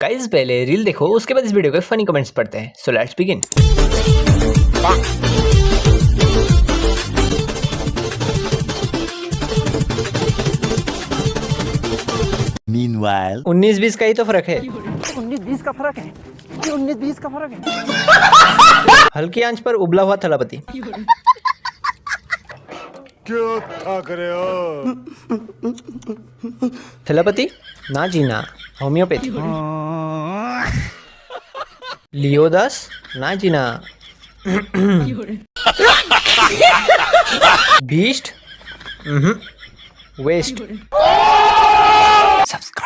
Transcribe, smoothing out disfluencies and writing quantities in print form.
Guys पहले reel देखो, उसके बाद इस वीडियो के फनी कमेंट्स पढ़ते हैं। So let's begin. Meanwhile, 19-20 का ही तो फर्क है। 19-20 का फर्क है। 19-20 का फर्क है। हल्की आंच पर उबला हुआ थलापति। क्यों थक रहे हो? थलापति ना जीना, होम्योपैथी। लियोदास ना जीना। भीष्ट वेस्ट। सब्सक्राइब।